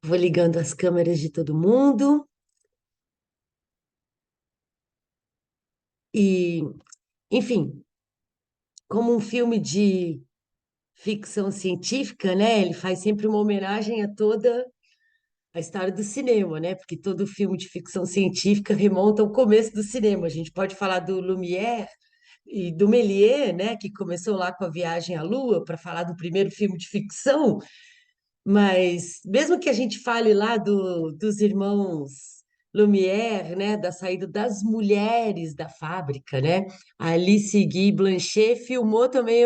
Vou ligando as câmeras de todo mundo e, enfim, como um filme de ficção científica, né? Ele faz sempre uma homenagem a toda a história do cinema, né? Porque todo filme de ficção científica remonta ao começo do cinema. A gente pode falar do Lumière e do Méliès, né? Que começou lá com a Viagem à Lua para falar do primeiro filme de ficção. Mas mesmo que a gente fale lá dos irmãos Lumière, né, da saída das mulheres da fábrica, né? A Alice Guy Blanchet filmou também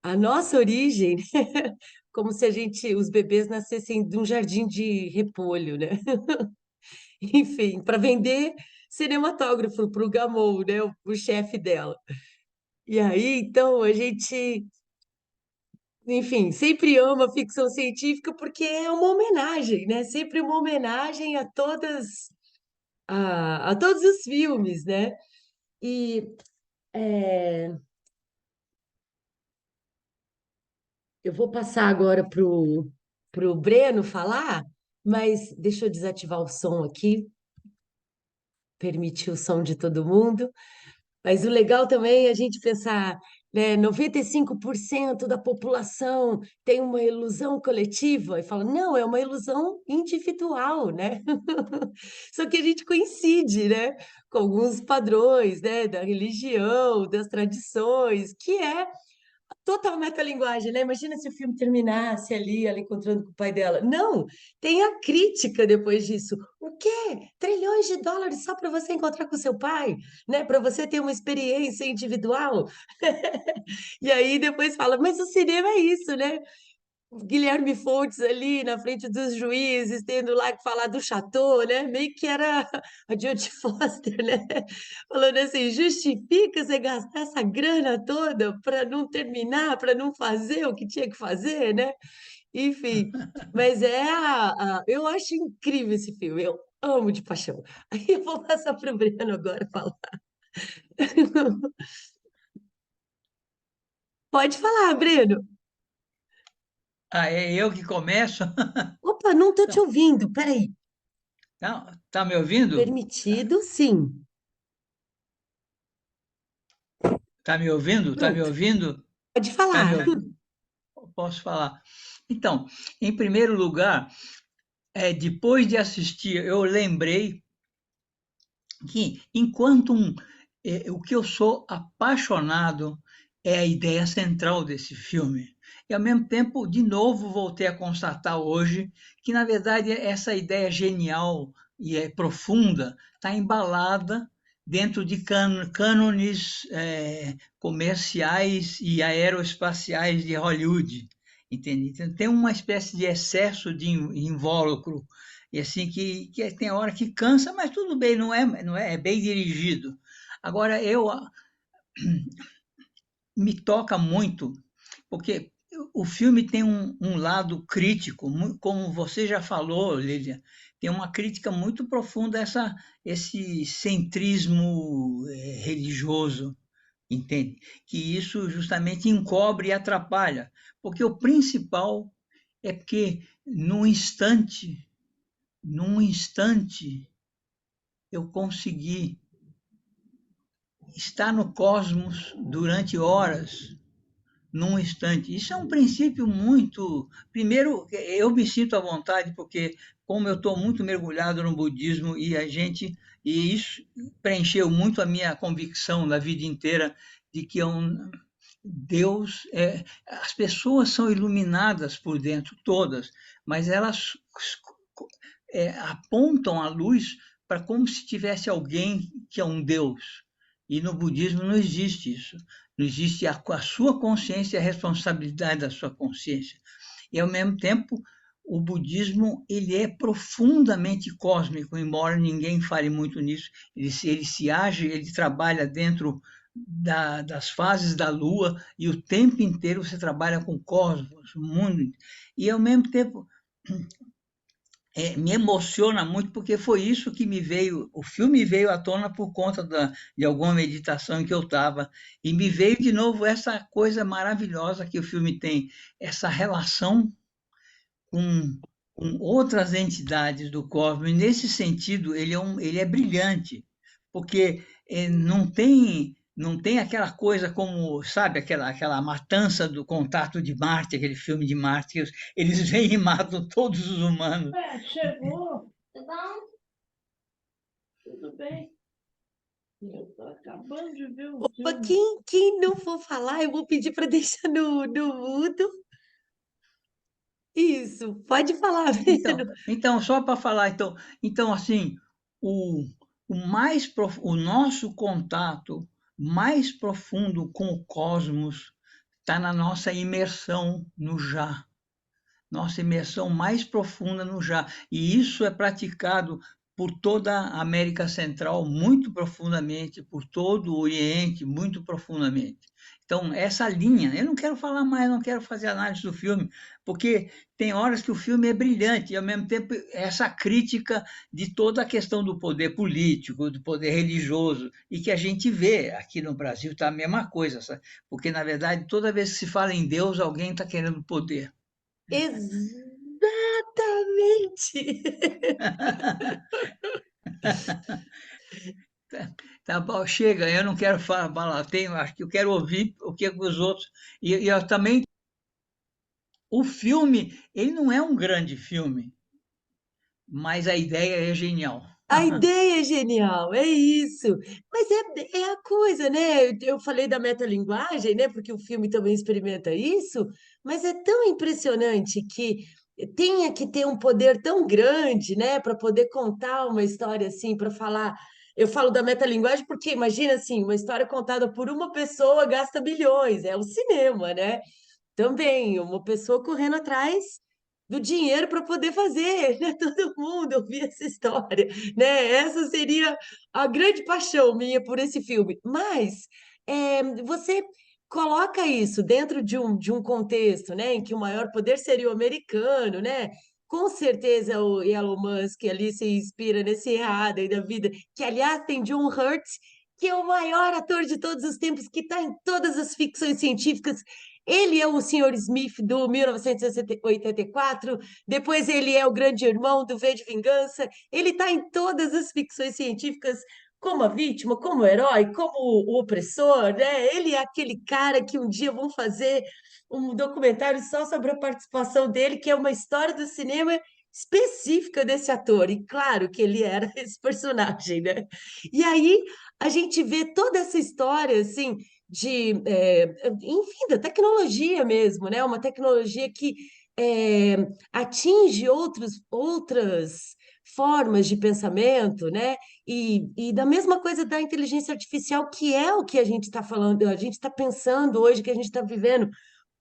a nossa origem, né? Como se os bebês nascessem de um jardim de repolho, né? Enfim, para vender cinematógrafo para o Gamow, né, o chefe dela. E aí, então, a gente enfim, sempre ama ficção científica porque é uma homenagem, né? Sempre uma homenagem a todos os filmes, né? E eu vou passar agora pro Breno falar, mas deixa eu desativar o som aqui, permitir o som de todo mundo. Mas o legal também é a gente pensar, né, 95% da população tem uma ilusão coletiva e fala, não, é uma ilusão individual, né? Só que a gente coincide, né, com alguns padrões, né, da religião, das tradições, que é total metalinguagem, né? Imagina se o filme terminasse ali, ela encontrando com o pai dela. Não, tem a crítica depois disso. O quê? Trilhões de dólares só para você encontrar com seu pai, né? Para você ter uma experiência individual. E aí depois fala, mas o cinema é isso, né? Guilherme Fontes ali na frente dos juízes, tendo lá que falar do Chateau, né? Meio que era a Jodie Foster, né? Falando assim, justifica você gastar essa grana toda para não terminar, para não fazer o que tinha que fazer, né? Enfim, mas eu acho incrível esse filme, eu amo de paixão. Aí eu vou passar para o Breno agora falar. Pode falar, Breno. Ah, é eu que começo? Opa, não estou te Então, ouvindo, peraí. não, tá me ouvindo? Permitido, sim. Tá me ouvindo? Tá me Pronto, ouvindo? pode Tá me falar. ouvindo? Posso falar? Então, em primeiro lugar, depois de assistir, eu lembrei que o que eu sou apaixonado é a ideia central desse filme. E ao mesmo tempo, de novo, voltei a constatar hoje que, na verdade, essa ideia genial e profunda está embalada dentro de cânones comerciais e aeroespaciais de Hollywood, entende? Então, tem uma espécie de excesso de invólucro e assim que tem hora que cansa, mas tudo bem, não é bem dirigido. Agora me toca muito, porque o filme tem um lado crítico, como você já falou, Lilian, tem uma crítica muito profunda a esse centrismo religioso, entende? Que isso justamente encobre e atrapalha, porque o principal é que num instante eu consegui estar no cosmos durante horas, num instante. Isso é um princípio muito. Primeiro, eu me sinto à vontade, porque, como eu estou muito mergulhado no budismo e isso preencheu muito a minha convicção na vida inteira de que Deus, as pessoas são iluminadas por dentro, todas, mas elas apontam a luz para como se tivesse alguém que é um Deus. E no budismo não existe isso. Não existe a sua consciência e a responsabilidade da sua consciência. E, ao mesmo tempo, o budismo ele é profundamente cósmico, embora ninguém fale muito nisso. Ele se age, ele trabalha dentro das fases da Lua e o tempo inteiro você trabalha com o cosmos, o mundo. E, ao mesmo tempo, me emociona muito porque foi isso que me veio, o filme veio à tona por conta de alguma meditação em que eu estava e me veio de novo essa coisa maravilhosa que o filme tem, essa relação com com outras entidades do cosmos. E nesse sentido, ele é brilhante, porque não tem aquela coisa como, sabe, aquela matança do Contato de Marte, aquele filme de Marte, que eles vêm e matam todos os humanos. Chegou. Não, tudo bem. Eu estou acabando de ver o Opa, filme. quem não for falar, eu vou pedir para deixar no mudo. Isso, pode falar, Então, Breno. então só para falar, então assim, o, o nosso contato mais profundo com o cosmos está na nossa imersão no já, nossa imersão mais profunda no já. E isso é praticado por toda a América Central muito profundamente, por todo o Oriente muito profundamente. Então, essa linha, eu não quero falar mais, não quero fazer análise do filme, porque tem horas que o filme é brilhante e, ao mesmo tempo, essa crítica de toda a questão do poder político, do poder religioso, e que a gente vê aqui no Brasil está a mesma coisa, sabe? Porque, na verdade, toda vez que se fala em Deus, alguém está querendo poder. Exatamente. Tá bom, chega, eu não quero falar, acho que eu quero ouvir o que os outros. E eu também, o filme, ele não é um grande filme, mas a ideia é genial. A ideia é genial, é isso. Mas é a coisa, né? Eu falei da metalinguagem, né? Porque o filme também experimenta isso, mas é tão impressionante que tenha que ter um poder tão grande, né? Para poder contar uma história assim, para falar. Eu falo da metalinguagem porque imagina assim, uma história contada por uma pessoa gasta bilhões, é o cinema, né? Também, uma pessoa correndo atrás do dinheiro para poder fazer, né? Todo mundo ouvir essa história, né? Essa seria a grande paixão minha por esse filme. Mas você coloca isso dentro de um contexto, né, em que o maior poder seria o americano, né? Com certeza o Elon Musk ali se inspira nesse errado aí da vida, que aliás tem John Hurt, que é o maior ator de todos os tempos, que está em todas as ficções científicas. Ele é o Sr. Smith do 1984, depois ele é o grande irmão do V de Vingança, ele está em todas as ficções científicas como a vítima, como o herói, como o opressor, né? Ele é aquele cara que um dia vão fazer um documentário só sobre a participação dele, que é uma história do cinema específica desse ator, e claro que ele era esse personagem, né? E aí a gente vê toda essa história, assim, enfim, da tecnologia mesmo, né? Uma tecnologia que é, atinge outras formas de pensamento, né? E da mesma coisa da inteligência artificial, que é o que a gente está falando, a gente está pensando hoje, que a gente está vivendo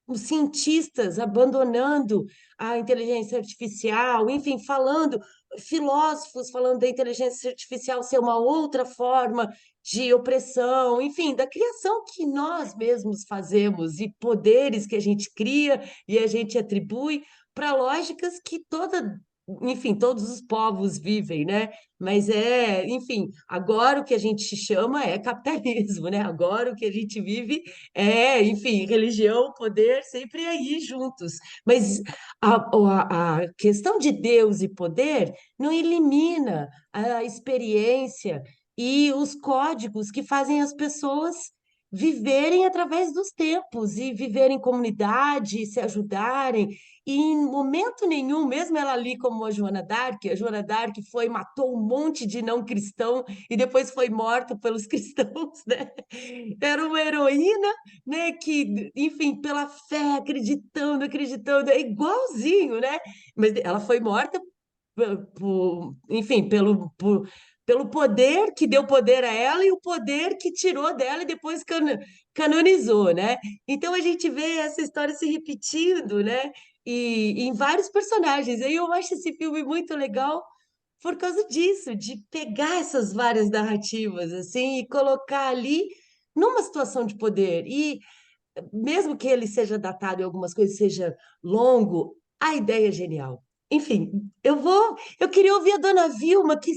os cientistas abandonando a inteligência artificial, enfim, falando, filósofos falando da inteligência artificial ser uma outra forma de opressão, enfim, da criação que nós mesmos fazemos e poderes que a gente cria e a gente atribui para lógicas que enfim, todos os povos vivem, né? Mas enfim, agora o que a gente chama é capitalismo, né? Agora o que a gente vive enfim, religião, poder, sempre aí juntos. Mas a questão de Deus e poder não elimina a experiência e os códigos que fazem as pessoas viverem através dos tempos e viverem em comunidade, se ajudarem. E em momento nenhum, mesmo ela ali como a Joana d'Arc foi, matou um monte de não cristão e depois foi morta pelos cristãos, né? Era uma heroína, né, que, enfim, pela fé, acreditando, é igualzinho, né? Mas ela foi morta, enfim, pelo poder que deu poder a ela e o poder que tirou dela e depois canonizou, né? Então a gente vê essa história se repetindo, né? E em vários personagens. Aí eu acho esse filme muito legal por causa disso, de pegar essas várias narrativas assim e colocar ali numa situação de poder. E mesmo que ele seja datado e algumas coisas seja longo, a ideia é genial. Enfim, eu queria ouvir a dona Vilma, que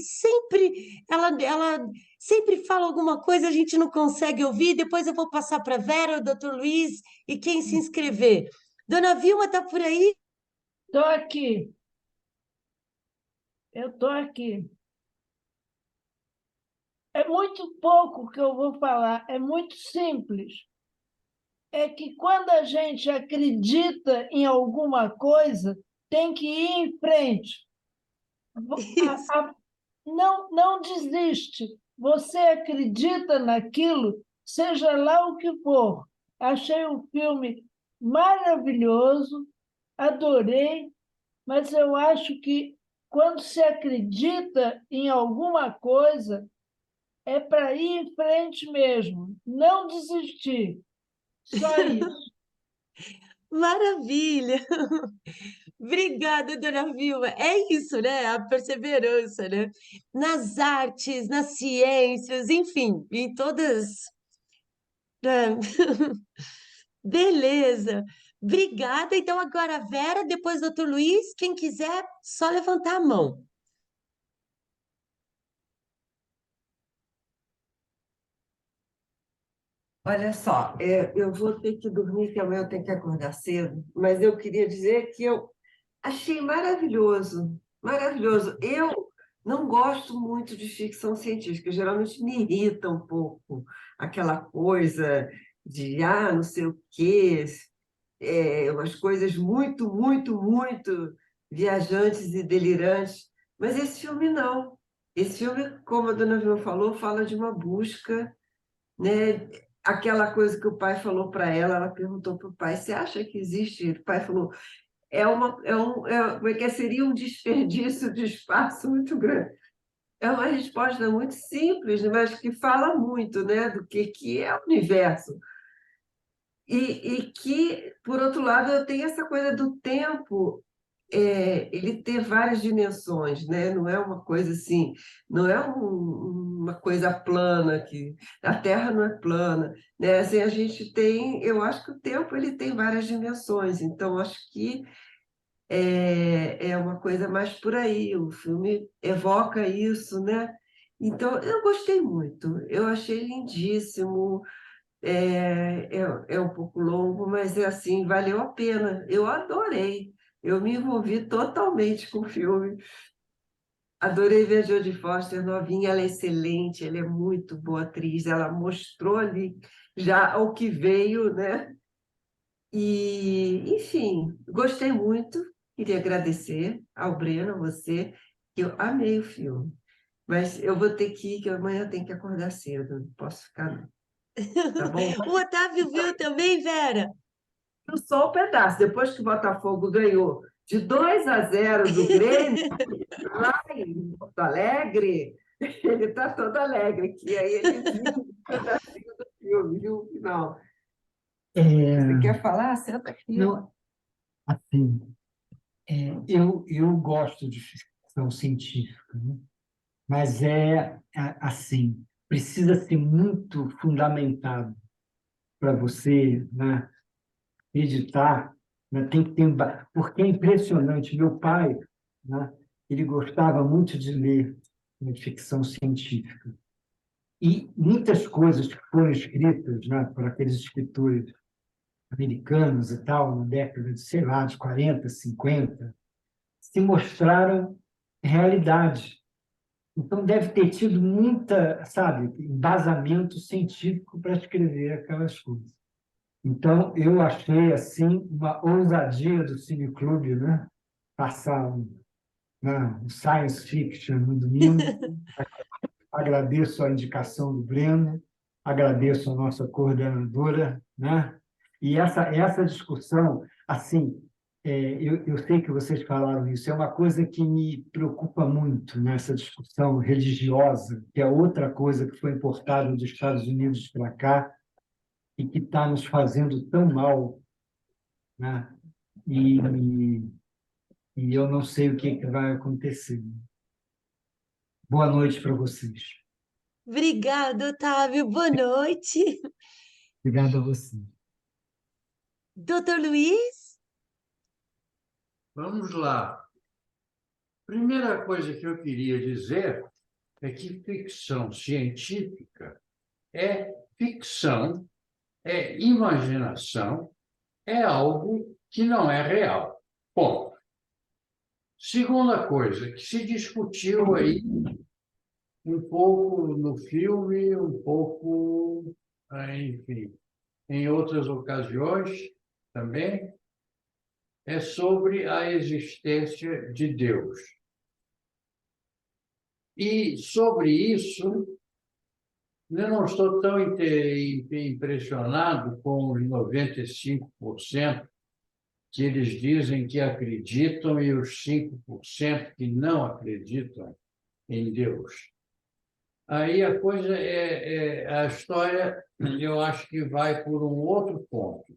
ela sempre fala alguma coisa, a gente não consegue ouvir, depois eu vou passar para a Vera, o doutor Luiz e quem se inscrever. Dona Vilma está por aí? Estou aqui. Eu estou aqui. É muito pouco que eu vou falar, é muito simples. É que quando a gente acredita em alguma coisa, tem que ir em frente. Isso. Não desiste. Você acredita naquilo, seja lá o que for. Achei o filme maravilhoso, adorei, mas eu acho que quando se acredita em alguma coisa, é para ir em frente mesmo, não desistir. Só isso. Maravilha! Obrigada, dona Vilma. É isso, né? A perseverança, né? Nas artes, nas ciências, enfim, em todas, né? Beleza. Obrigada. Então, agora a Vera, depois doutor Luiz. Quem quiser, só levantar a mão. Olha só, eu vou ter que dormir, que amanhã eu tenho que acordar cedo, mas eu queria dizer que eu achei maravilhoso, maravilhoso. Eu não gosto muito de ficção científica, geralmente me irrita um pouco aquela coisa de, não sei o quê, umas coisas muito, muito, muito viajantes e delirantes. Mas esse filme não. Esse filme, como a dona Vilma falou, fala de uma busca, né? Aquela coisa que o pai falou para ela, ela perguntou para o pai: você acha que existe? O pai falou: como é que seria um desperdício de espaço muito grande. É uma resposta muito simples, mas que fala muito, né, do que é o universo. E que, por outro lado, eu tenho essa coisa do tempo, ele ter várias dimensões, né? Não é uma coisa assim, não é uma coisa plana, que a Terra não é plana, né? Assim, a gente tem, eu acho que o tempo ele tem várias dimensões, então acho que é uma coisa mais por aí, o filme evoca isso, né? Então, eu gostei muito, eu achei lindíssimo, é um pouco longo, mas é assim, valeu a pena. Eu adorei. Eu me envolvi totalmente com o filme. Adorei ver a Jodie Foster novinha, ela é excelente, ela é muito boa atriz, ela mostrou ali já o que veio, né? E, enfim, gostei muito. Queria agradecer ao Breno, a você, que eu amei o filme. Mas eu vou ter que ir, que amanhã eu tenho que acordar cedo, não posso ficar, não. Tá bom? O Otávio viu também, Vera? Só um pedaço. Depois que o Botafogo ganhou de 2-0 do Grêmio, lá em Porto Alegre, ele está todo alegre, que aí ele viu um pedacinho do filme, viu o final. Você É, quer falar? Senta aqui. não, assim, eu gosto de ficção científica, né? Mas assim, precisa ser muito fundamentado para você, né, acreditar, né, tem que ter, porque é impressionante. Meu pai, né, ele gostava muito de ler, né, ficção científica. E muitas coisas que foram escritas, né, por aqueles escritores americanos e tal, na década de, sei lá, de 40, 50, se mostraram realidade. Então, deve ter tido muita, sabe, embasamento científico para escrever aquelas coisas. Então, eu achei, assim, uma ousadia do Cineclube, né? Passar um science fiction no domingo. Agradeço a indicação do Breno, agradeço a nossa coordenadora, né? E essa discussão, assim, eu sei que vocês falaram isso, é uma coisa que me preocupa muito nessa discussão religiosa, que é outra coisa que foi importada dos Estados Unidos para cá e que está nos fazendo tão mal, né? E, e eu não sei o que vai acontecer. Boa noite para vocês. Obrigada, Otávio. Boa noite. Obrigado a você. Doutor Luiz? Vamos lá. Primeira coisa que eu queria dizer é que ficção científica é ficção, é imaginação, é algo que não é real. Ponto. Segunda coisa, que se discutiu aí um pouco no filme, um pouco, enfim, em outras ocasiões também, é sobre a existência de Deus. E sobre isso, eu não estou tão impressionado com os 95% que eles dizem que acreditam e os 5% que não acreditam em Deus. Aí a coisa a história, eu acho que vai por um outro ponto.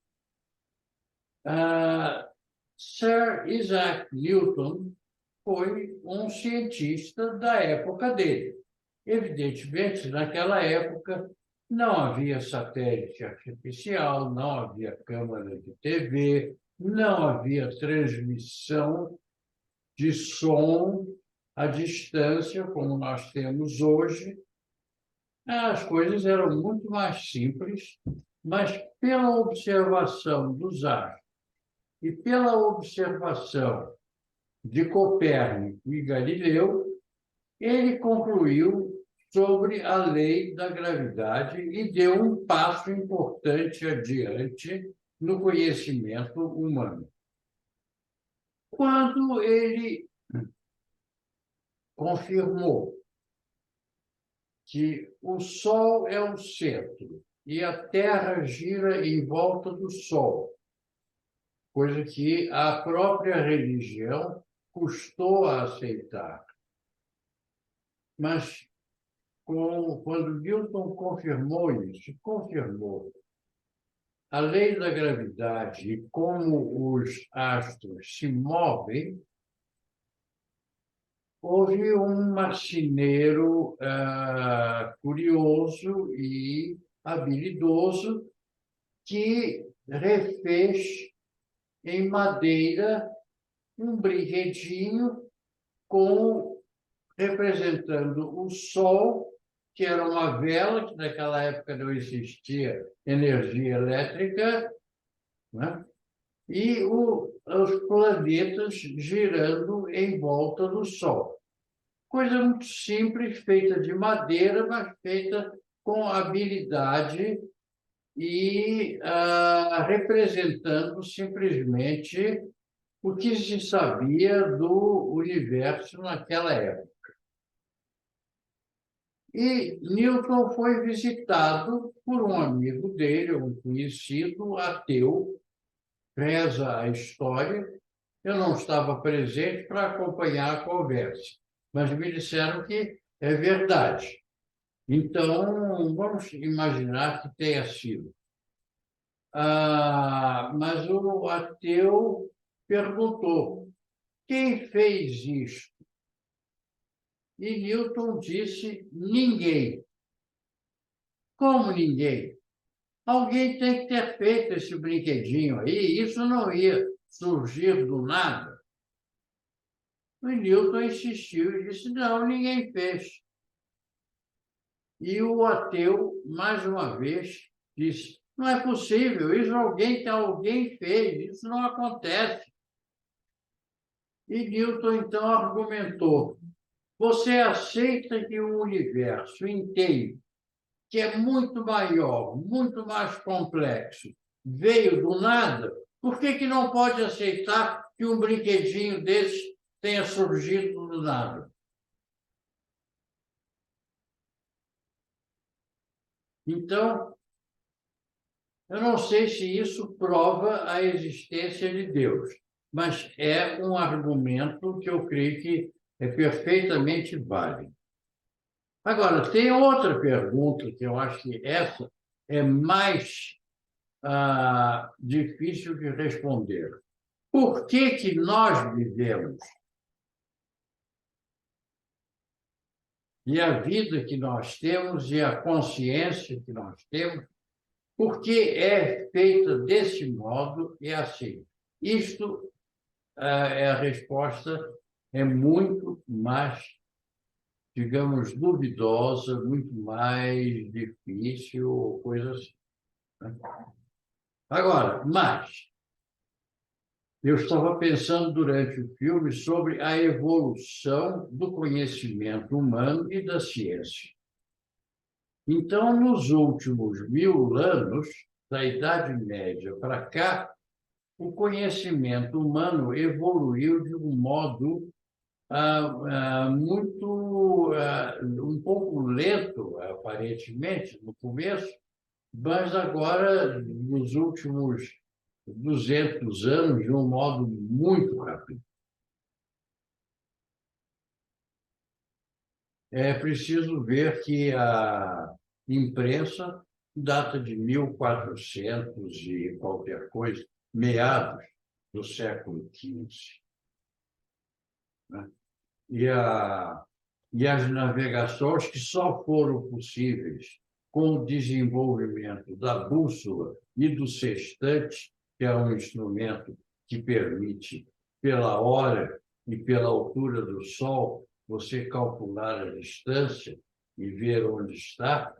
Sir Isaac Newton foi um cientista da época dele. Evidentemente, naquela época, não havia satélite artificial, não havia câmera de TV, não havia transmissão de som à distância, como nós temos hoje. As coisas eram muito mais simples, mas pela observação dos astros e pela observação de Copérnico e Galileu, ele concluiu sobre a lei da gravidade e deu um passo importante adiante no conhecimento humano. Quando ele confirmou que o Sol é o centro e a Terra gira em volta do Sol, coisa que a própria religião custou a aceitar. Mas quando Newton confirmou a lei da gravidade e como os astros se movem, houve um marceneiro curioso e habilidoso que refez em madeira um brinquedinho representando o Sol, que era uma vela, que naquela época não existia energia elétrica, né? E os planetas girando em volta do Sol. Coisa muito simples, feita de madeira, mas feita com habilidade e representando simplesmente o que se sabia do universo naquela época. E Newton foi visitado por um amigo dele, um conhecido ateu, reza a história. Eu não estava presente para acompanhar a conversa, mas me disseram que é verdade. Então, vamos imaginar que tenha sido. Mas o ateu perguntou: quem fez isto? E Newton disse: ninguém. Como ninguém? Alguém tem que ter feito esse brinquedinho aí, isso não ia surgir do nada. O Newton insistiu e disse: não, ninguém fez. E o ateu, mais uma vez, disse: não é possível, isso alguém fez, isso não acontece. E Newton, então, argumentou: você aceita que o universo inteiro, que é muito maior, muito mais complexo, veio do nada? Por que não pode aceitar que um brinquedinho desse tenha surgido do nada? Então, eu não sei se isso prova a existência de Deus, mas é um argumento que eu creio que é perfeitamente válido. Agora, tem outra pergunta que eu acho que essa é mais difícil de responder. Por que nós vivemos? E a vida que nós temos e a consciência que nós temos, por que é feita desse modo e assim? Isto a resposta é muito mais, digamos, duvidosa, muito mais difícil, ou coisa assim. Agora, mas Eu estava pensando durante o filme sobre a evolução do conhecimento humano e da ciência. Então, nos últimos 1000 anos, da Idade Média para cá, o conhecimento humano evoluiu de um modo um pouco lento, aparentemente, no começo, mas agora, nos últimos 200 anos, de um modo muito rápido. É preciso ver que a imprensa data de 1400 e qualquer coisa, meados do século XV, né? E as navegações que só foram possíveis com o desenvolvimento da bússola e do sextante, que é um instrumento que permite, pela hora e pela altura do Sol, você calcular a distância e ver onde está.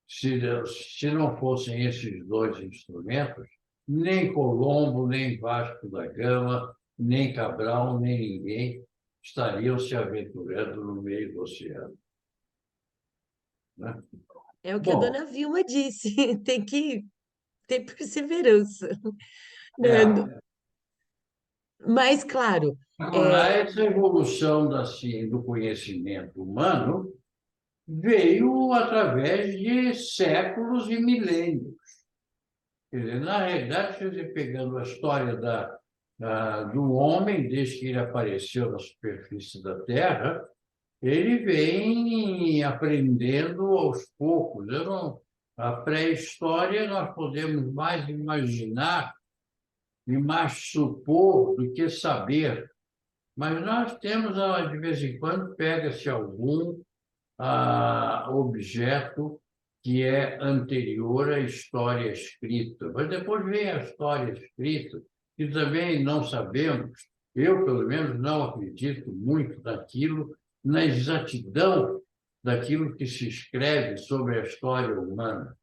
Se não fossem esses dois instrumentos, nem Colombo, nem Vasco da Gama, nem Cabral, nem ninguém estariam se aventurando no meio do oceano, né? É o que a Bom, dona Vilma disse, tem que ter perseverança, né? é, Mas, claro, agora, essa evolução do conhecimento humano veio através de séculos e milênios. Quer dizer, na realidade, você pegando a história do homem, desde que ele apareceu na superfície da Terra, ele vem aprendendo aos poucos. A pré-história nós podemos mais imaginar e mais supor do que saber. Mas nós temos, de vez em quando, pega-se algum objeto que é anterior à história escrita. Mas depois vem a história escrita, que também não sabemos. Eu, pelo menos, não acredito muito naquilo, na exatidão daquilo que se escreve sobre a história humana.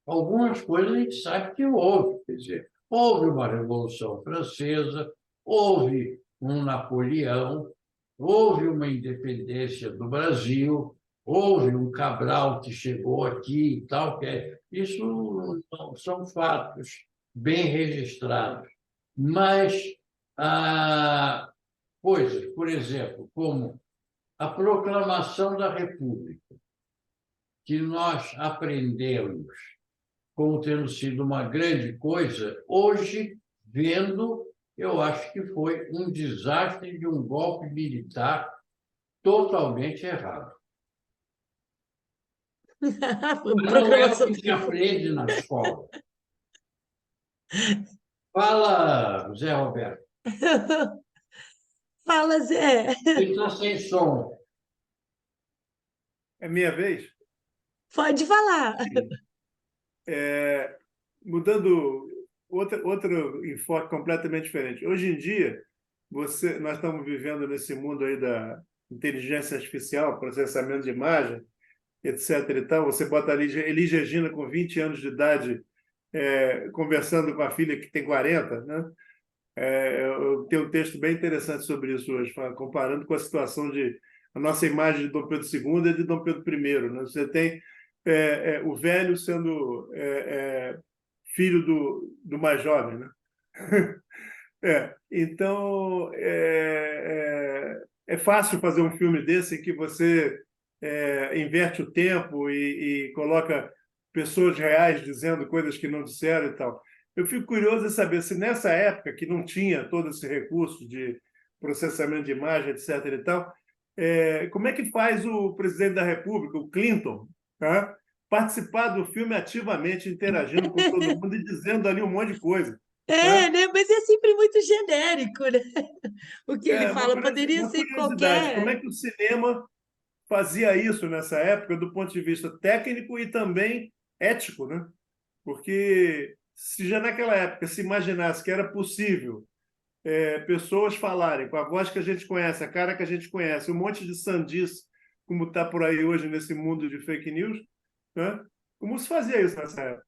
Algumas coisas a gente sabe que houve, quer dizer, houve uma Revolução Francesa, houve um Napoleão, houve uma independência do Brasil, houve um Cabral que chegou aqui e tal, isso são fatos bem registrados. Mas coisas, por exemplo, como a proclamação da República, que nós aprendemos como tendo sido uma grande coisa, hoje, vendo, eu acho que foi um desastre de um golpe militar totalmente errado. Não é o programação. que se aprende na escola. Fala, Zé Roberto. Fala, Zé. Ele está sem som. É minha vez? Pode falar. Mudando outro enfoque completamente diferente. Hoje em dia, nós estamos vivendo nesse mundo aí da inteligência artificial, processamento de imagem, etc. e tal. Você bota ali Elis Regina com 20 anos de idade, conversando com a filha que tem 40, né? Eu tenho um texto bem interessante sobre isso hoje, comparando com a situação de a nossa imagem de Dom Pedro II e de Dom Pedro I, né? Você tem o velho sendo filho do mais jovem, né? Então, é fácil fazer um filme desse em que você inverte o tempo e coloca pessoas reais dizendo coisas que não disseram e tal. Eu fico curioso em saber se nessa época, que não tinha todo esse recurso de processamento de imagem, etc. e tal, como é que faz o presidente da República, o Clinton, tá? Participar do filme ativamente, interagindo com todo mundo e dizendo ali um monte de coisa. Né? Mas é sempre muito genérico, né? O que ele fala poderia Uma ser curiosidade, como qualquer. é que o cinema fazia isso nessa época, do ponto de vista técnico e também ético, né? Porque se já naquela época se imaginasse que era possível pessoas falarem com a voz que a gente conhece, a cara que a gente conhece, um monte de sandice, como está por aí hoje nesse mundo de fake news, né? Como se fazia isso nessa época?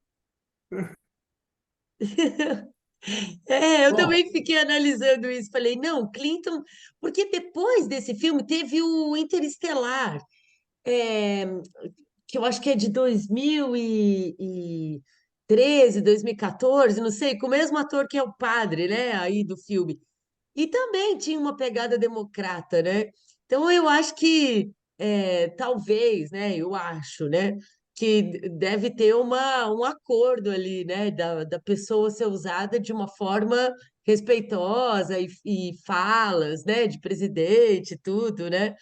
Eu Bom, também fiquei analisando isso. Falei, não, Clinton, porque depois desse filme teve o Interestelar, é, que eu acho que é de 2013, 2014, não sei, com o mesmo ator que é o padre, né, aí do filme. E também tinha uma pegada democrata, né? Então eu acho que talvez, né? Eu acho, né? Que deve ter um acordo ali, né? Da pessoa ser usada de uma forma respeitosa e falas, né? De presidente, e tudo, né?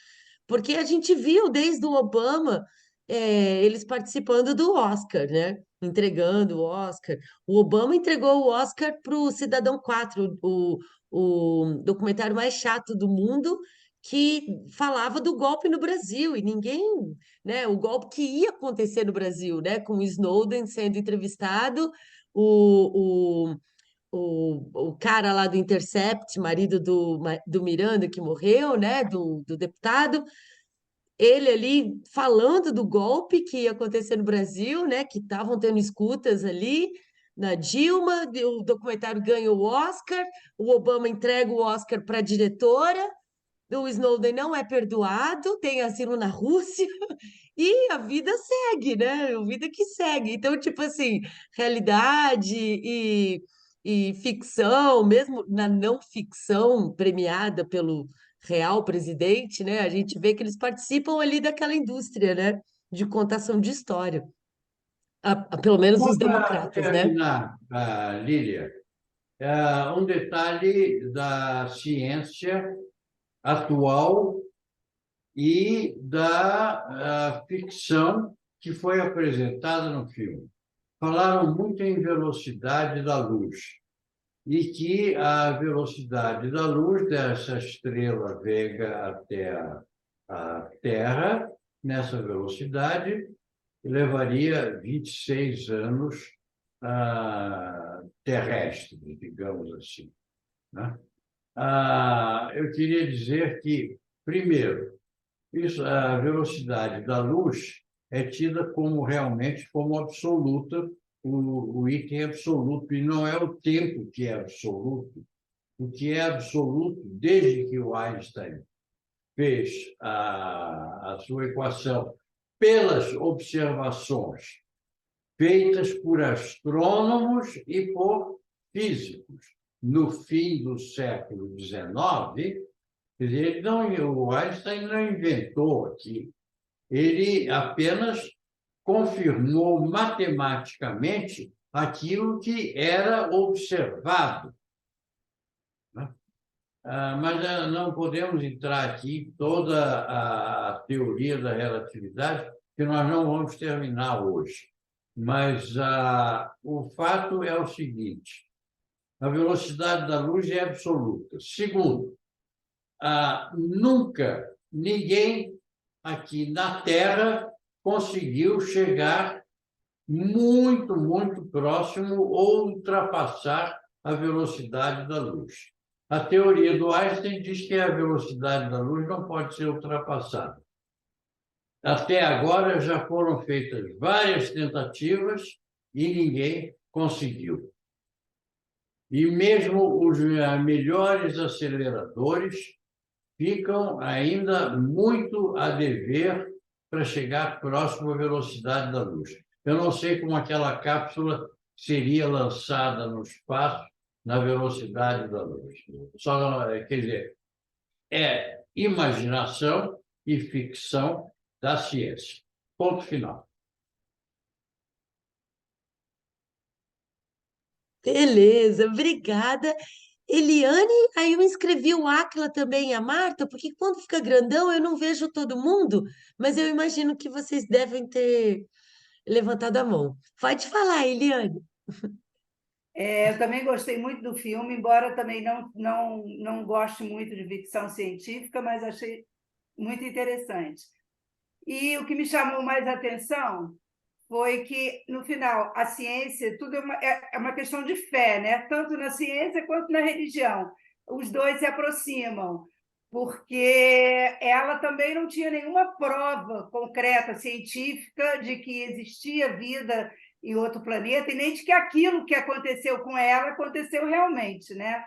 Porque a gente viu desde o Obama eles participando do Oscar, né? Entregando o Oscar. O Obama entregou o Oscar para o Cidadão 4, o documentário mais chato do mundo, que falava do golpe no Brasil, e ninguém, né? O golpe que ia acontecer no Brasil, né? Com o Snowden sendo entrevistado, o, o o cara lá do Intercept, marido do Miranda, que morreu, né, do deputado, ele ali falando do golpe que ia acontecer no Brasil, né, que estavam tendo escutas ali na Dilma, o documentário ganha o Oscar, o Obama entrega o Oscar para a diretora, o Snowden não é perdoado, tem asilo na Rússia, e a vida segue, né? A vida que segue. Então, tipo assim, realidade e ficção, mesmo na não ficção premiada pelo real presidente, né? A gente vê que eles participam ali daquela indústria, né? De contação de história. Pelo menos só os para democratas, né? terminar, Lília, um detalhe da ciência atual e da ficção que foi apresentada no filme. Falaram muito em velocidade da luz e que a velocidade da luz dessa estrela Vega até a Terra, nessa velocidade, levaria 26 anos terrestres, digamos assim, né? Eu queria dizer que, primeiro, a velocidade da luz é tida como realmente como absoluta, o item absoluto, e não é o tempo que é absoluto. O que é absoluto, desde que o Einstein fez a sua equação pelas observações feitas por astrônomos e por físicos no fim do século XIX, quer dizer, o Einstein não inventou aqui, ele apenas confirmou matematicamente aquilo que era observado, né? Mas não podemos entrar aqui em toda a teoria da relatividade, que nós não vamos terminar hoje. Mas o fato é o seguinte: a velocidade da luz é absoluta. Segundo, nunca ninguém aqui na Terra conseguiu chegar muito, muito próximo ou ultrapassar a velocidade da luz. A teoria do Einstein diz que a velocidade da luz não pode ser ultrapassada. Até agora já foram feitas várias tentativas e ninguém conseguiu. E mesmo os melhores aceleradores ficam ainda muito a dever para chegar próximo à velocidade da luz. Eu não sei como aquela cápsula seria lançada no espaço na velocidade da luz. Só, quer dizer, é imaginação e ficção da ciência. Ponto final. Beleza, obrigada. Eliane, aí eu inscrevi o Áquila também e a Marta, porque quando fica grandão eu não vejo todo mundo, mas eu imagino que vocês devem ter levantado a mão. Pode falar, Eliane. Eu também gostei muito do filme, embora também não goste muito de ficção científica, mas achei muito interessante. E o que me chamou mais atenção foi que, no final, a ciência, tudo é uma questão de fé, né? Tanto na ciência quanto na religião. Os dois se aproximam, porque ela também não tinha nenhuma prova concreta, científica, de que existia vida em outro planeta, e nem de que aquilo que aconteceu com ela aconteceu realmente, né?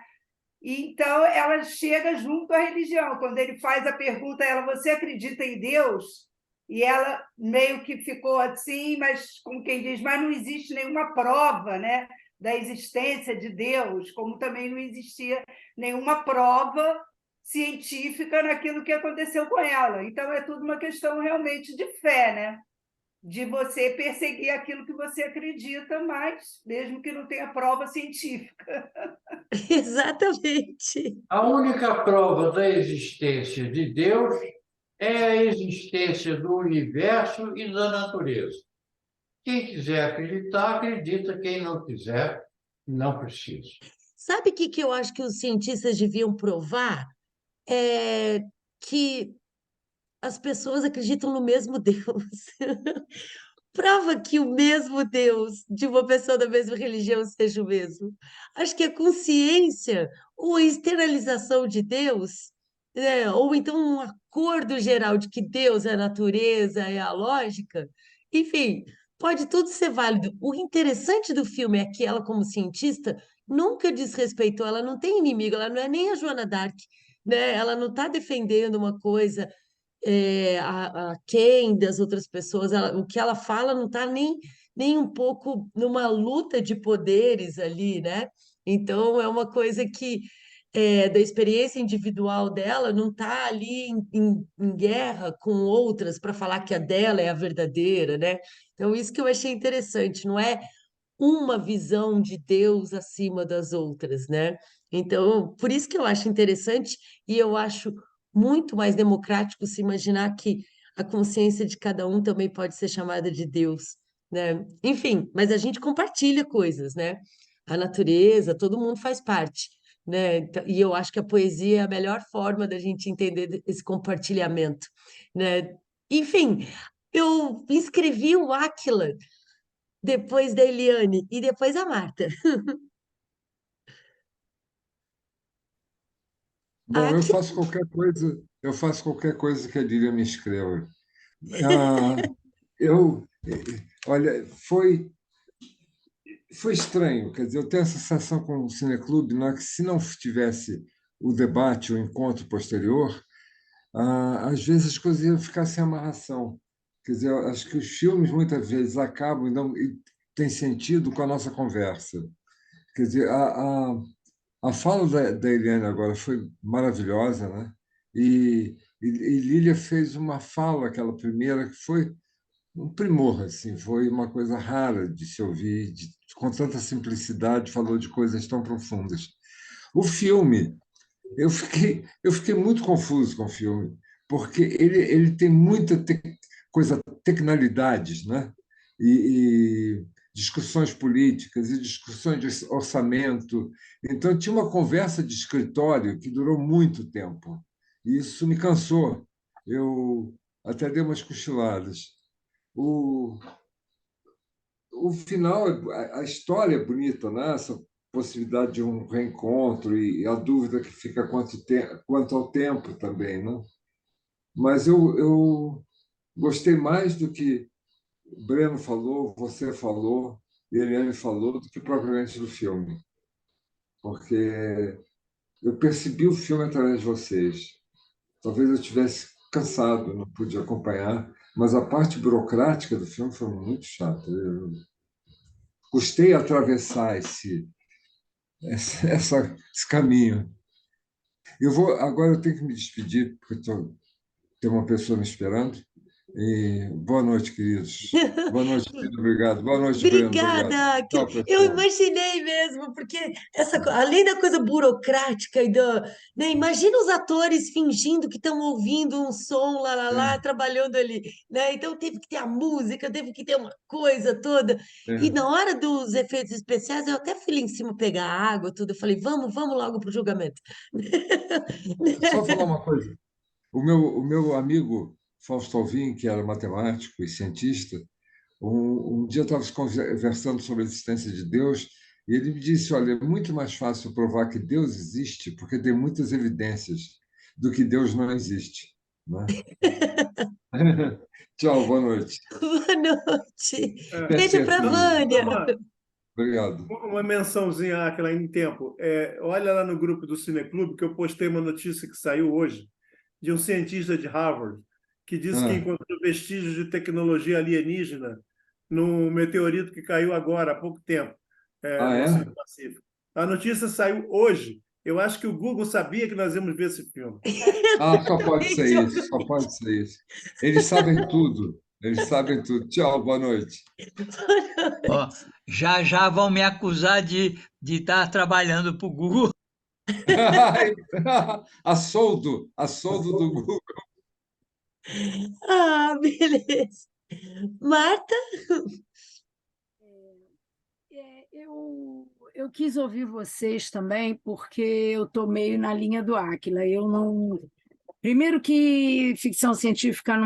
Então, ela chega junto à religião. Quando ele faz a pergunta a ela, você acredita em Deus? E ela meio que ficou assim, mas como quem diz, mas não existe nenhuma prova, né, da existência de Deus, como também não existia nenhuma prova científica naquilo que aconteceu com ela. Então, é tudo uma questão realmente de fé, né? De você perseguir aquilo que você acredita, mas mesmo que não tenha prova científica. Exatamente. A única prova da existência de Deus é a existência do universo e da natureza. Quem quiser acreditar, acredita. Quem não quiser, não precisa. Sabe o que que eu acho que os cientistas deviam provar? É que as pessoas acreditam no mesmo Deus. Prova que o mesmo Deus de uma pessoa da mesma religião seja o mesmo. Acho que a consciência ou a externalização de Deus, né, ou então um acordo geral de que Deus é a natureza, é a lógica, enfim, pode tudo ser válido. O interessante do filme é que ela, como cientista, nunca desrespeitou, ela não tem inimigo, ela não é nem a Joana d'Arc, né? Ela não está defendendo uma coisa a quem das outras pessoas, o que ela fala não está nem um pouco numa luta de poderes ali, né? Então, é uma coisa que, da experiência individual dela, não está ali em guerra com outras para falar que a dela é a verdadeira, né? Então, isso que eu achei interessante, não é uma visão de Deus acima das outras, né? Então, por isso que eu acho interessante e eu acho muito mais democrático se imaginar que a consciência de cada um também pode ser chamada de Deus, né? Enfim, mas a gente compartilha coisas, né? A natureza, todo mundo faz parte, né? E eu acho que a poesia é a melhor forma da gente entender esse compartilhamento, né? Enfim, eu escrevi o Áquila depois da Eliane e depois a Marta. Bom, Aqui, eu faço qualquer coisa que a Lília me escreva. Ah, eu, olha, foi estranho, quer dizer, eu tenho a sensação com o Cineclube, não é, que se não tivesse o debate, o encontro posterior, às vezes as coisas iam ficar sem amarração. Quer dizer, eu acho que os filmes muitas vezes acabam e têm sentido com a nossa conversa. Quer dizer, a fala da Eliane agora foi maravilhosa, né? E Lília fez uma fala, aquela primeira, que foi um primor, assim, foi uma coisa rara de se ouvir, com tanta simplicidade, falou de coisas tão profundas. O filme, eu fiquei muito confuso com o filme, porque ele tem muita coisa, tecnalidades, né? E discussões políticas e discussões de orçamento. Então, tinha uma conversa de escritório que durou muito tempo. E isso me cansou. Eu até dei umas cochiladas. O, o final, a história é bonita, né? Essa possibilidade de um reencontro e a dúvida que fica quanto ao tempo também, né? Mas eu gostei mais do que o Breno falou, você falou, e a Eliane falou, do que propriamente do filme, porque eu percebi o filme através de vocês. Talvez eu tivesse cansado, não pude acompanhar, mas a parte burocrática do filme foi muito chata. Eu custei atravessar esse caminho. Agora eu tenho que me despedir, porque tem uma pessoa me esperando. E boa noite, queridos. Boa noite, Pedro. Obrigado. Boa noite, Breno. Obrigado. obrigada, Aquila. Tchau, Eu pessoal. imaginei mesmo, porque além da coisa burocrática né, imagina os atores fingindo que estão ouvindo um som lá, lá, lá, É, trabalhando ali, né? Então teve que ter a música, teve que ter uma coisa toda. E é. na hora dos efeitos especiais, eu até fui lá em cima pegar água, tudo. Eu falei, vamos logo pro julgamento. Só falar uma coisa. O meu amigo Fausto Alvim, que era matemático e cientista, um dia estávamos conversando sobre a existência de Deus e ele me disse: olha, é muito mais fácil provar que Deus existe porque tem muitas evidências do que Deus não existe. né? Tchau, boa noite. Boa noite. É, Beijo para a Vânia. Obrigado. Uma mençãozinha àquela em tempo. Olha lá no grupo do Cineclube que eu postei uma notícia que saiu hoje de um cientista de Harvard que disse que encontrou vestígios de tecnologia alienígena num meteorito que caiu agora, há pouco tempo, no Oceano Pacífico. A notícia saiu hoje. Eu acho que o Google sabia que nós íamos ver esse filme. Só pode ser isso, só pode ser isso. Eles sabem tudo. Eles sabem tudo. Tchau, boa noite. Ó, já vão me acusar de estar trabalhando para o Google. A soldo do Google. Beleza. Marta? Eu quis ouvir vocês também, porque eu estou meio na linha do Átila. Eu não. Primeiro que ficção científica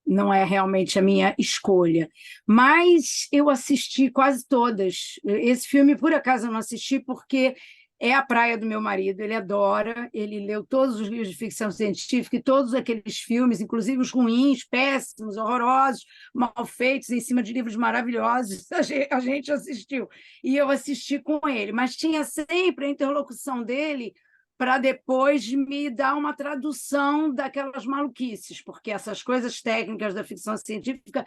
não é realmente a minha escolha, mas eu assisti quase todas. Esse filme, por acaso, eu não assisti porque é a praia do meu marido, ele adora, ele leu todos os livros de ficção científica e todos aqueles filmes, inclusive os ruins, péssimos, horrorosos, mal feitos, em cima de livros maravilhosos, a gente assistiu. E eu assisti com ele, mas tinha sempre a interlocução dele para depois me dar uma tradução daquelas maluquices, porque essas coisas técnicas da ficção científica,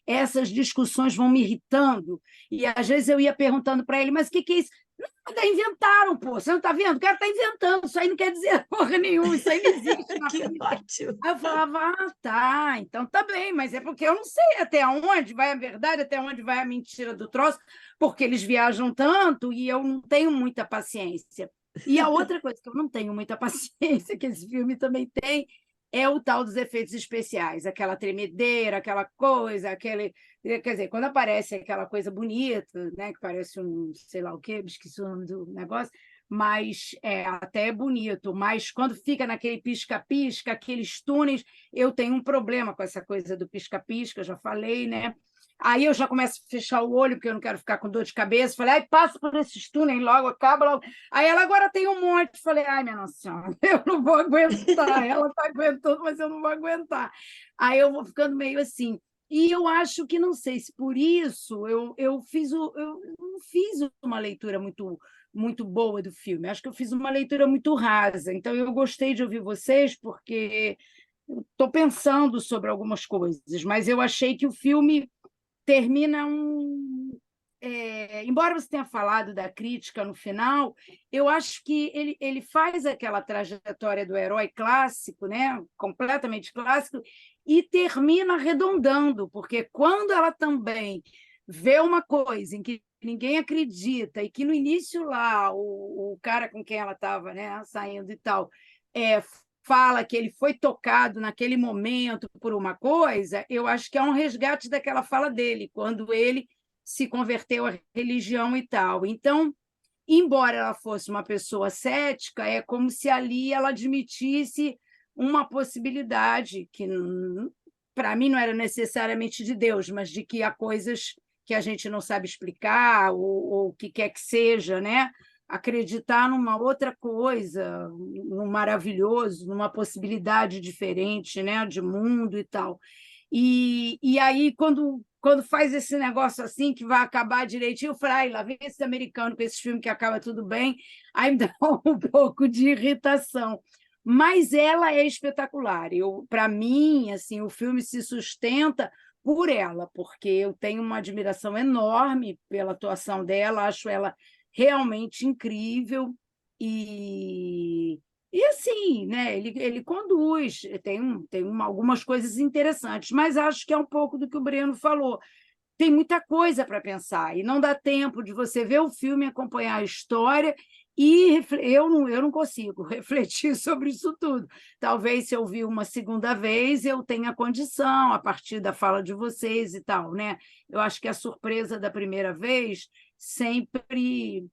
essas discussões vão me irritando, e às vezes eu ia perguntando para ele, mas o que é isso? Nada, inventaram, pô, você não está vendo? O cara está inventando, isso aí não quer dizer porra nenhuma, isso aí não existe na Que ótimo. Aí eu falava, tá, então tá bem, mas é porque eu não sei até onde vai a verdade, até onde vai a mentira do troço, porque eles viajam tanto e eu não tenho muita paciência. E a outra coisa que eu não tenho muita paciência, que esse filme também tem, é o tal dos efeitos especiais, aquela tremedeira, aquela coisa, aquele... Quer dizer, quando aparece aquela coisa bonita, né, que parece sei lá o quê, esqueci o nome do negócio, mas até é bonito, mas quando fica naquele pisca-pisca, aqueles túneis, eu tenho um problema com essa coisa do pisca-pisca, já falei, né? Aí eu já começo a fechar o olho, porque eu não quero ficar com dor de cabeça. Falei, passa por esses túneis logo, acaba logo. Aí ela agora tem um monte. Falei, minha Nossa Senhora, eu não vou aguentar. Ela está aguentando, mas eu não vou aguentar. Aí eu vou ficando meio assim. E eu acho que, não sei se por isso, eu não fiz uma leitura muito boa do filme. Acho que eu fiz uma leitura muito rasa. Então, eu gostei de ouvir vocês, porque estou pensando sobre algumas coisas, mas eu achei que o filme termina embora você tenha falado da crítica no final, eu acho que ele faz aquela trajetória do herói clássico, né? Completamente clássico, e termina arredondando, porque quando ela também vê uma coisa em que ninguém acredita, e que no início lá, o cara com quem ela estava, né, saindo e tal, fala que ele foi tocado naquele momento por uma coisa, eu acho que é um resgate daquela fala dele, quando ele se converteu à religião e tal. Então, embora ela fosse uma pessoa cética, é como se ali ela admitisse uma possibilidade que, para mim, não era necessariamente de Deus, mas de que há coisas que a gente não sabe explicar, ou o que quer que seja, né? Acreditar numa outra coisa, num maravilhoso, numa possibilidade diferente, né, de mundo e tal. E aí, quando faz esse negócio assim, que vai acabar direitinho, eu falei, lá vem esse americano com esse filme que acaba tudo bem, aí me dá um pouco de irritação. Mas ela é espetacular. Para mim, assim, o filme se sustenta por ela, porque eu tenho uma admiração enorme pela atuação dela, acho ela realmente incrível e assim, né? Ele conduz, tem algumas coisas interessantes, mas acho que é um pouco do que o Breno falou. Tem muita coisa para pensar e não dá tempo de você ver o filme, acompanhar a história e eu não consigo refletir sobre isso tudo. Talvez, se eu vir uma segunda vez, eu tenha condição, a partir da fala de vocês e tal, né? Eu acho que a surpresa da primeira vez sempre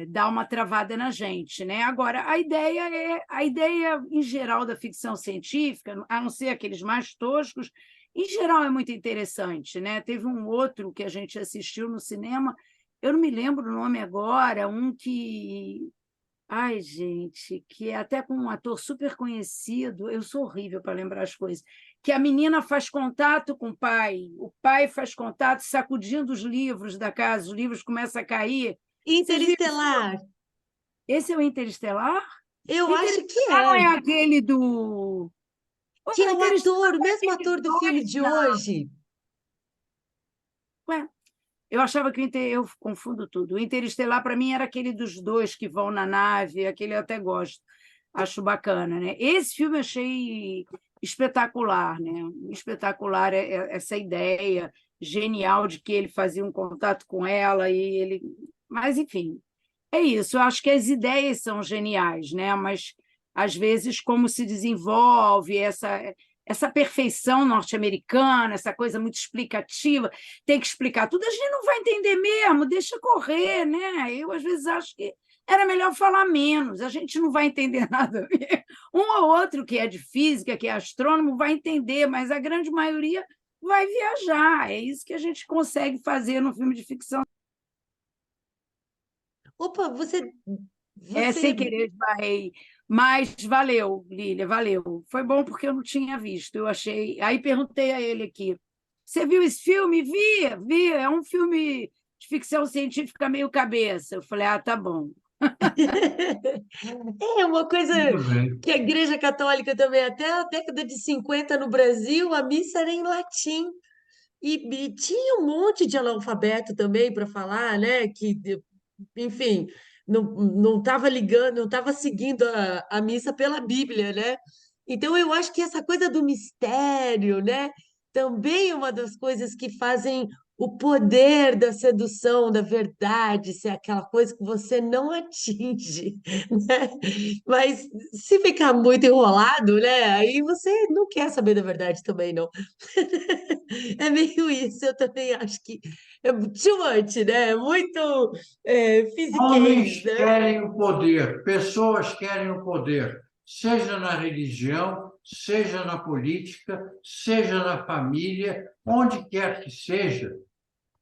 dá uma travada na gente, né? Agora, a ideia em geral da ficção científica, a não ser aqueles mais toscos, em geral é muito interessante, né? Teve um outro que a gente assistiu no cinema, eu não me lembro o nome agora, um que Ai, gente, que é até com um ator super conhecido, eu sou horrível para lembrar as coisas, que a menina faz contato com o pai faz contato sacudindo os livros da casa, os livros começam a cair. Vocês viram esse filme? Interestelar. Esse é o Interestelar? Eu acho que Interestelar não é. é aquele do... Ué, Que é o Interestelar ator, o é mesmo aquele ator do dois, filme de não. hoje. Ué, eu achava que eu confundo tudo. O Interestelar, para mim, era aquele dos dois que vão na nave, aquele eu até gosto, acho bacana, né? Esse filme eu achei espetacular, né? Espetacular essa ideia genial de que ele fazia um contato com ela e ele. Mas, enfim, é isso. Eu acho que as ideias são geniais, né? Mas, às vezes, como se desenvolve essa perfeição norte-americana, essa coisa muito explicativa, tem que explicar tudo, a gente não vai entender mesmo, deixa correr, né? Eu, às vezes, acho que era melhor falar menos, a gente não vai entender nada mesmo. Um ou outro que é de física, que é astrônomo, vai entender, mas a grande maioria vai viajar. É isso que a gente consegue fazer no filme de ficção. Opa, Sem você querer, esbarrei. Mas valeu, Lília, valeu. Foi bom porque eu não tinha visto. Eu achei. Aí perguntei a ele aqui: você viu esse filme? Vi. É um filme de ficção científica meio cabeça. Eu falei: ah, tá bom. É uma coisa Muito bem. que a Igreja Católica também, até a década de 50 no Brasil, a missa era em latim. E tinha um monte de analfabeto também para falar, né? Enfim, não estava ligando, não estava seguindo a missa pela Bíblia, né? Então, eu acho que essa coisa do mistério, né? Também é uma das coisas que fazem o poder da sedução, da verdade, ser aquela coisa que você não atinge, né? Mas se ficar muito enrolado, né? Aí você não quer saber da verdade também, não. É meio isso, eu também acho que é too much, né? É muito fisiquez, Homens né? querem o poder, pessoas querem o poder, seja na religião, seja na política, seja na família, onde quer que seja,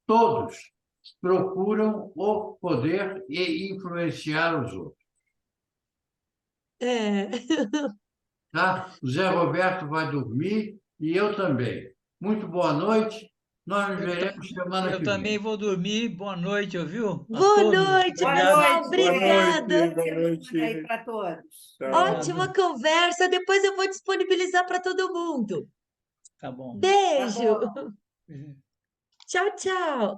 todos procuram o poder e influenciar os outros. É. Tá? O Zé Roberto vai dormir e eu também. Muito boa noite. Nós nos veremos semana Eu que também vem. vou dormir. Boa noite, ouviu? A Boa todos. noite, Boa Obrigado. pessoal. noite, Boa gente. noite, Obrigada. boa noite. Aí para todos. Tchau. Ótima Obrigado. conversa. Depois eu vou disponibilizar para todo mundo. Tá bom. Tá Beijo. bom. Tchau, tchau.